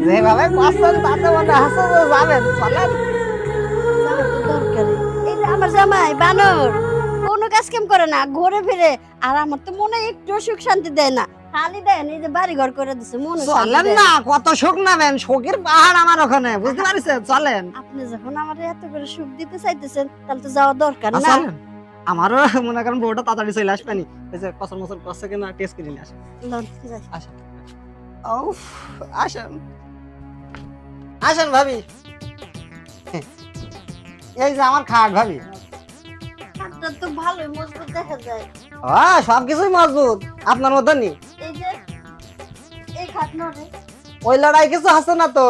যেভাবে করছেন তাতে মনে হচ্ছে যে যাবেন, চলেন। যাওয়ার তো দরকারই। এই যে আমার জামাই বানর কোনো কাজ কাম করে না, ঘুরে ফিরে। আর আমার তো মনে একটু সুখ শান্তি দেয় না, খালি দেন এই যে বাড়ি ঘর করে দিছে, মনে শান্তি চলেন দেয় না, না। কত সুখ নেবেন, সুখের পাহাড় আমার ওখানে, বুঝতে পারছেন? চলেন। আপনি যখন আমার এত করে সুখ দিতে চাইতেছেন তাহলে তো যাওয়া দরকার না। চলেন, আমারও মনে করেন বউটা তাড়াতাড়ি চলে আসবেনি, এই যে কসর মসর করছে কিনা টেস্ট করে নিয়ে আসেন। লন, যাই। আসেন, উফ, আসেন আসেন ভাবি। এই যে আমার খাট ভাবি। হাতটা তো ভালোই মজবুত দেখা যায়। সবকিছুই মজবুত, আপনার মতো নি। এই যে এই খাট নড়ে। ওই লড়াই কিছু আছে না তো,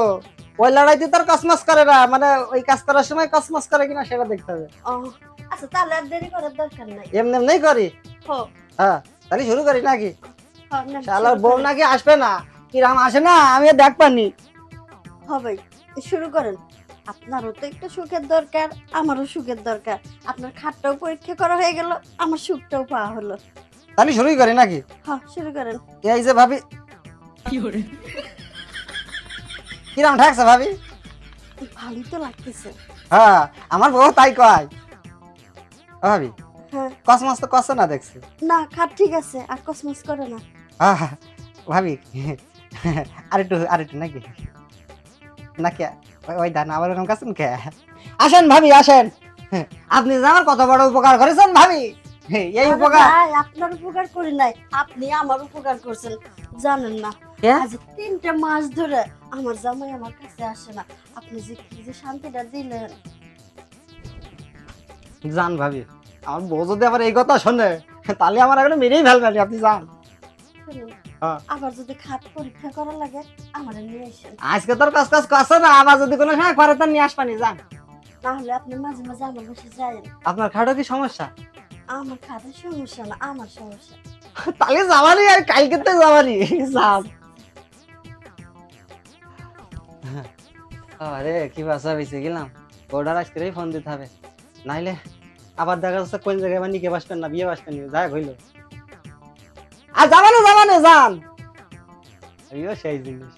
ওই লড়াইতে তার কসমস করে না, মানে ওই কাজ করার সময় কসমস করে কিনা সেটা দেখতে হবে। ও আচ্ছা, তাহলে আর দেরি করার দরকার নাই। এমনি এমনি করি। হো হ্যাঁ, তাহলে শুরু করি নাকি? হো, না, শালার শুরু বউ করেন। নাকি আসবে না, কিরাম আসে না আমি দেখ পানি। হবে, শুরু করেন। আপনারও তো একটু সুখের দরকার, আমারও সুখের দরকার। আপনার খাটটাও পরীক্ষা করা হয়ে গেল, আমার সুখটাও পাওয়া হলো। তাহলে শুরুই করি নাকি? হ্যাঁ, শুরু করেন। এই যে ভাবি, কিরাম ঠেকছে ভাবি? ভালোই তো লাগতেছে। হ্যাঁ, আমার বউ তাই কয়। ও ভাবি, হ্যাঁ, কসমস তো করছে না দেখছি। না খাট ঠিক আছে, আর কসমস করে না। ভাবি, আরেকটু নাকি নাকি ওই দান আবার ওরকম কাছেন কে? আসেন ভাবি আসেন, আপনি যে আমার কত বড় উপকার করেছেন ভাবি, এই আরে উপকার। ভাই, আপনার উপকার করি নাই, আপনি আমার উপকার করছেন। জানেন না, আজ 3টা মাস ধরে আমার জামাই আমার কাছে আসে না। আপনি যে কি যে শান্তিটা দিলেন। জান ভাবি, আমার বউ যদি আবার এই কথা শোনে তাহলে আমার এখন মেরেই ফেলবেন, আপনি যান। শুনুন, হ্যাঁ। আবার যদি খাট পরীক্ষা করা লাগে আমার নিয়ে আসেন। আজকে তোর কাজ করছে না, আবার যদি কোনো সময় করে তার নিয়ে আসবানি, যান। না হলে আপনি মাঝে মাঝে আমার বাসে যায়েন। আপনার খাটো কি সমস্যা? আমার খাটের সমস্যা না, আমার সমস্যা। তাহলে যাবানি, আর কালকে তো যাবানি, যান। আরে কি বাসা বেঁচে গেলাম, ওটার আজকেই ফোন দিতে হবে, নাইলে আবার দেখা যাচ্ছে কোন জায়গায় আবার নিকে বাসবেন না, বিয়ে বাসবেন না, যাই হইলো। আর যাবানো যান, আইও সেই জিনিস।